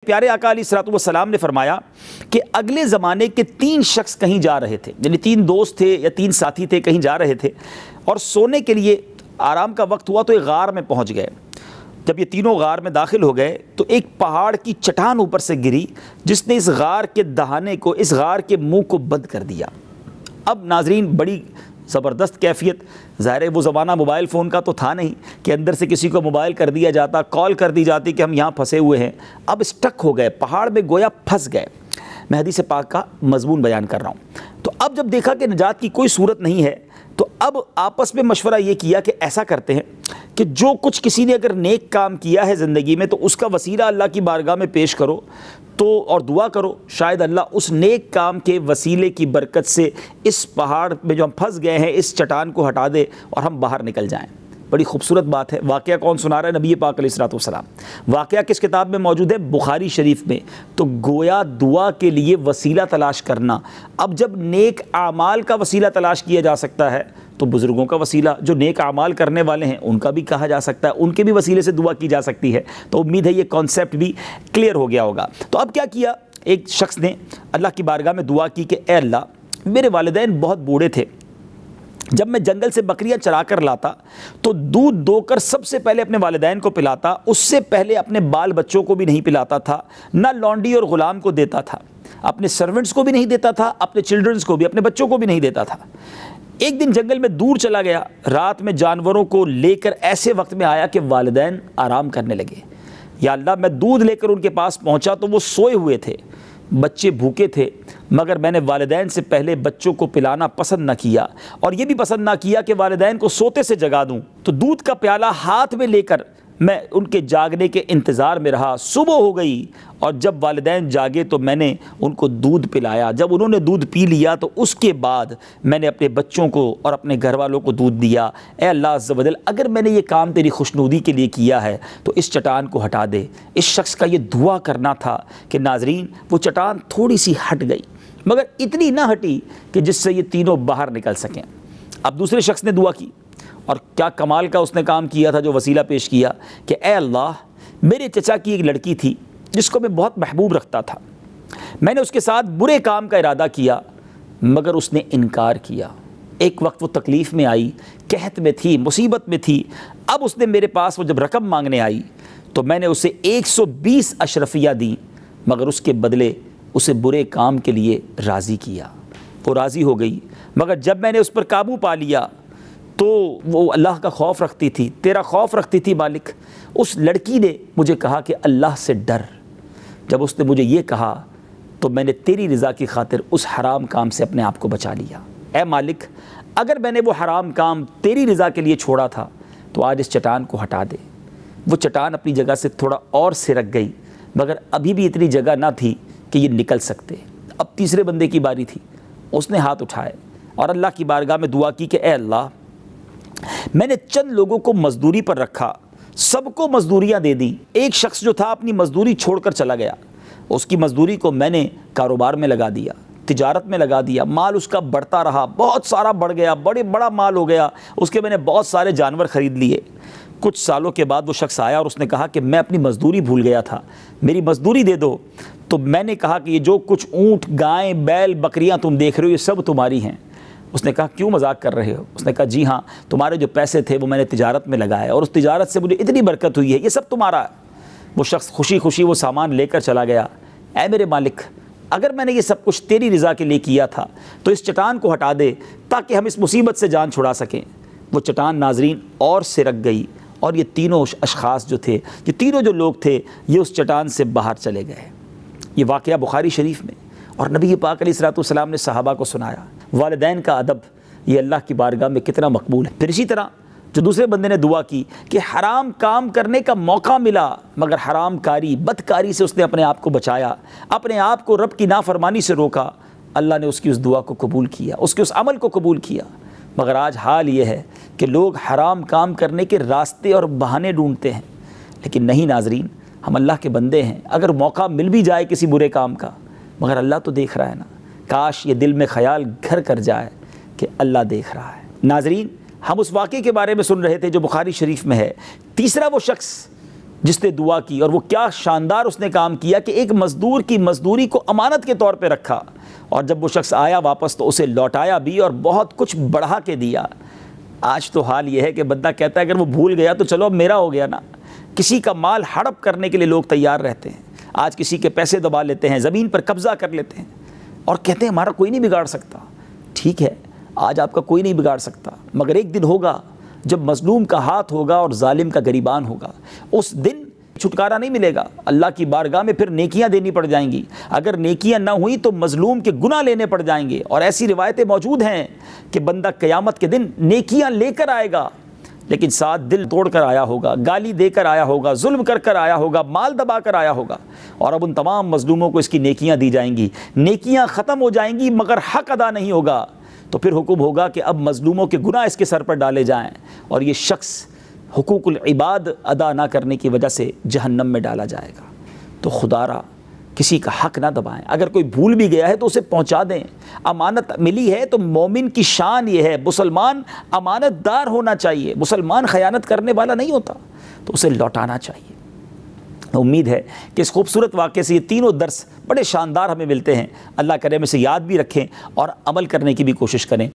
پیارے آقا علیہ الصلوۃ والسلام نے فرمایا کہ اگلے زمانے کے 3 شخص کہیں جا رہے تھے، یعنی 3 دوست تھے یا 3 ساتھی تھے، کہیں جا رہے تھے اور سونے کے لیے آرام کا وقت ہوا تو ایک غار میں پہنچ گئے۔ جب یہ تینوں غار میں داخل ہو گئے تو ایک پہاڑ کی چٹان اوپر سے گری جس نے اس غار کے دہانے کو، اس غار کے منہ کو بند کر دیا۔ اب ناظرین بڑی زبردست کیفیت، ظاہر ہے وہ زمانہ موبائل فون کا تو تھا نہیں کہ اندر سے کسی کو موبائل کر دیا جاتا، کال کر دی جاتی کہ ہم یہاں پھنسے ہوئے ہیں۔ اب اسٹک ہو گئے، پہاڑ میں گویا پھنس گئے۔ میں حدیث پاک کا مضمون بیان کر رہا ہوں۔ تو اب جب دیکھا کہ نجات کی کوئی صورت نہیں ہے تو اب آپس میں مشورہ یہ کیا کہ ایسا کرتے ہیں کہ جو کچھ کسی نے اگر نیک کام کیا ہے زندگی میں تو اس کا وسیلہ اللہ کی بارگاہ میں پیش کرو تو اور دعا کرو، شاید اللہ اس نیک کام کے وسیلے کی برکت سے اس پہاڑ میں جو ہم پھنس گئے ہیں اس چٹان کو ہٹا دے اور ہم باہر نکل جائیں۔ بڑی خوبصورت بات ہے۔ واقعہ کون سنا رہا ہے؟ نبی پاک علیہ الصلوۃ والسلام۔ واقعہ کس کتاب میں موجود ہے؟ بخاری شریف میں۔ تو گویا دعا کے لیے وسیلہ تلاش کرنا، اب جب نیک اعمال کا وسیلہ تلاش کیا جا سکتا ہے تو بزرگوں کا وسیلہ، جو نیک اعمال کرنے والے ہیں ان کا بھی کہا جا سکتا ہے، ان کے بھی وسیلے سے دعا کی جا سکتی ہے۔ تو امید ہے یہ کانسیپٹ بھی کلیئر ہو گیا ہوگا۔ تو اب کیا کیا؟ ایک شخص نے اللہ کی بارگاہ میں دعا کی کہ اے اللہ، میرے والدین بہت بوڑھے تھے، جب میں جنگل سے بکریاں چرا کر لاتا تو دودھ دو کر سب سے پہلے اپنے والدین کو پلاتا، اس سے پہلے اپنے بال بچوں کو بھی نہیں پلاتا تھا، نہ لونڈی اور غلام کو دیتا تھا، اپنے سرونٹس کو بھی نہیں دیتا تھا، اپنے چلڈرنس کو بھی، اپنے بچوں کو بھی نہیں دیتا تھا۔ ایک دن جنگل میں دور چلا گیا، رات میں جانوروں کو لے کر ایسے وقت میں آیا کہ والدین آرام کرنے لگے۔ یا اللہ، میں دودھ لے کر ان کے پاس پہنچا تو وہ سوئے ہوئے تھے، بچے بھوکے تھے، مگر میں نے والدین سے پہلے بچوں کو پلانا پسند نہ کیا اور یہ بھی پسند نہ کیا کہ والدین کو سوتے سے جگا دوں۔ تو دودھ کا پیالہ ہاتھ میں لے کر میں ان کے جاگنے کے انتظار میں رہا۔ صبح ہو گئی اور جب والدین جاگے تو میں نے ان کو دودھ پلایا۔ جب انہوں نے دودھ پی لیا تو اس کے بعد میں نے اپنے بچوں کو اور اپنے گھر والوں کو دودھ دیا۔ اے اللہ عز و جل، اگر میں نے یہ کام تیری خوشنودی کے لیے کیا ہے تو اس چٹان کو ہٹا دے۔ اس شخص کا یہ دعا کرنا تھا کہ ناظرین وہ چٹان تھوڑی سی ہٹ گئی، مگر اتنی نہ ہٹی کہ جس سے یہ تینوں باہر نکل سکیں۔ اب دوسرے شخص نے دعا کی اور کیا کمال کا اس نے کام کیا تھا جو وسیلہ پیش کیا کہ اے اللہ، میرے چچا کی ایک لڑکی تھی جس کو میں بہت محبوب رکھتا تھا، میں نے اس کے ساتھ برے کام کا ارادہ کیا مگر اس نے انکار کیا۔ ایک وقت وہ تکلیف میں آئی، قحط میں تھی، مصیبت میں تھی، اب اس نے میرے پاس وہ جب رقم مانگنے آئی تو میں نے اسے 120 اشرفیہ دیں مگر اس کے بدلے اسے برے کام کے لیے راضی کیا۔ وہ راضی ہو گئی مگر جب میں نے اس پر قابو پا لیا تو وہ اللہ کا خوف رکھتی تھی، تیرا خوف رکھتی تھی مالک۔ اس لڑکی نے مجھے کہا کہ اللہ سے ڈر۔ جب اس نے مجھے یہ کہا تو میں نے تیری رضا کی خاطر اس حرام کام سے اپنے آپ کو بچا لیا۔ اے مالک، اگر میں نے وہ حرام کام تیری رضا کے لیے چھوڑا تھا تو آج اس چٹان کو ہٹا دے۔ وہ چٹان اپنی جگہ سے تھوڑا اور سرک گئی مگر ابھی بھی اتنی جگہ نہ تھی کہ یہ نکل سکتے۔ اب تیسرے بندے کی باری تھی، اس نے ہاتھ اٹھائے اور اللہ کی بارگاہ میں دعا کی کہ اے اللہ، میں نے چند لوگوں کو مزدوری پر رکھا، سب کو مزدوریاں دے دیں۔ ایک شخص جو تھا اپنی مزدوری چھوڑ کر چلا گیا، اس کی مزدوری کو میں نے کاروبار میں لگا دیا، تجارت میں لگا دیا، مال اس کا بڑھتا رہا، بہت سارا بڑھ گیا، بڑا مال ہو گیا، اس کے میں نے بہت سارے جانور خرید لیے۔ کچھ سالوں کے بعد وہ شخص آیا اور اس نے کہا کہ میں اپنی مزدوری بھول گیا تھا، میری مزدوری دے دو۔ تو میں نے کہا کہ یہ جو کچھ اونٹ، گائیں، بیل، بکریاں تم دیکھ رہے ہو یہ سب تمہاری ہیں۔ اس نے کہا کیوں مذاق کر رہے ہو؟ اس نے کہا جی ہاں، تمہارے جو پیسے تھے وہ میں نے تجارت میں لگائے اور اس تجارت سے مجھے اتنی برکت ہوئی ہے، یہ سب تمہارا ہے۔ وہ شخص خوشی خوشی وہ سامان لے کر چلا گیا۔ اے میرے مالک، اگر میں نے یہ سب کچھ تیری رضا کے لیے کیا تھا تو اس چٹان کو ہٹا دے تاکہ ہم اس مصیبت سے جان چھڑا سکیں۔ وہ چٹان ناظرین اور سرک گئی اور یہ تینوں اشخاص جو تھے، یہ تینوں جو لوگ تھے، یہ اس چٹان سے باہر چلے گئے۔ یہ واقعہ بخاری شریف میں، اور نبی پاک علیہ الصلوۃ والسلام نے صحابہ کو سنایا۔ والدین کا ادب یہ اللہ کی بارگاہ میں کتنا مقبول ہے۔ پھر اسی طرح جو دوسرے بندے نے دعا کی کہ حرام کام کرنے کا موقع ملا مگر حرام کاری، بدکاری سے اس نے اپنے آپ کو بچایا، اپنے آپ کو رب کی نافرمانی سے روکا، اللہ نے اس کی اس دعا کو قبول کیا، اس کے اس عمل کو قبول کیا۔ مگر آج حال یہ ہے کہ لوگ حرام کام کرنے کے راستے اور بہانے ڈھونڈتے ہیں، لیکن نہیں ناظرین، ہم اللہ کے بندے ہیں، اگر موقع مل بھی جائے کسی برے کام کا مگر اللہ تو دیکھ رہا ہے نا۔ کاش یہ دل میں خیال گھر کر جائے کہ اللہ دیکھ رہا ہے۔ ناظرین، ہم اس واقعے کے بارے میں سن رہے تھے جو بخاری شریف میں ہے۔ تیسرا وہ شخص جس نے دعا کی، اور وہ کیا شاندار اس نے کام کیا کہ ایک مزدور کی مزدوری کو امانت کے طور پہ رکھا، اور جب وہ شخص آیا واپس تو اسے لوٹایا بھی اور بہت کچھ بڑھا کے دیا۔ آج تو حال یہ ہے کہ بندہ کہتا ہے اگر وہ بھول گیا تو چلو اب میرا ہو گیا نا۔ کسی کا مال ہڑپ کرنے کے لیے لوگ تیار رہتے ہیں، آج کسی کے پیسے دبا لیتے ہیں، زمین پر قبضہ کر لیتے ہیں اور کہتے ہیں ہمارا کوئی نہیں بگاڑ سکتا۔ ٹھیک ہے، آج آپ کا کوئی نہیں بگاڑ سکتا، مگر ایک دن ہوگا جب مظلوم کا ہاتھ ہوگا اور ظالم کا گریبان ہوگا، اس دن چھٹکارا نہیں ملے گا۔ اللہ کی بارگاہ میں پھر نیکیاں دینی پڑ جائیں گی، اگر نیکیاں نہ ہوئیں تو مظلوم کے گناہ لینے پڑ جائیں گے، اور ایسی روایتیں موجود ہیں کہ بندہ قیامت کے دن نیکیاں لے کر آئے گا لیکن ساتھ دل توڑ کر آیا ہوگا، گالی دے کر آیا ہوگا، ظلم کر کر آیا ہوگا، مال دبا کر آیا ہوگا، اور اب ان تمام مظلوموں کو اس کی نیکیاں دی جائیں گی، نیکیاں ختم ہو جائیں گی مگر حق ادا نہیں ہوگا، تو پھر حکم ہوگا کہ اب مظلوموں کے گناہ اس کے سر پر ڈالے جائیں، اور یہ شخص حقوق العباد ادا نہ کرنے کی وجہ سے جہنم میں ڈالا جائے گا۔ تو خدا را کسی کا حق نہ دبائیں، اگر کوئی بھول بھی گیا ہے تو اسے پہنچا دیں، امانت ملی ہے تو مومن کی شان یہ ہے، مسلمان امانت دار ہونا چاہیے، مسلمان خیانت کرنے والا نہیں ہوتا، تو اسے لوٹانا چاہیے۔ امید ہے کہ اس خوبصورت واقعے سے یہ تینوں درس بڑے شاندار ہمیں ملتے ہیں، اللہ کرے ہم اسے یاد بھی رکھیں اور عمل کرنے کی بھی کوشش کریں۔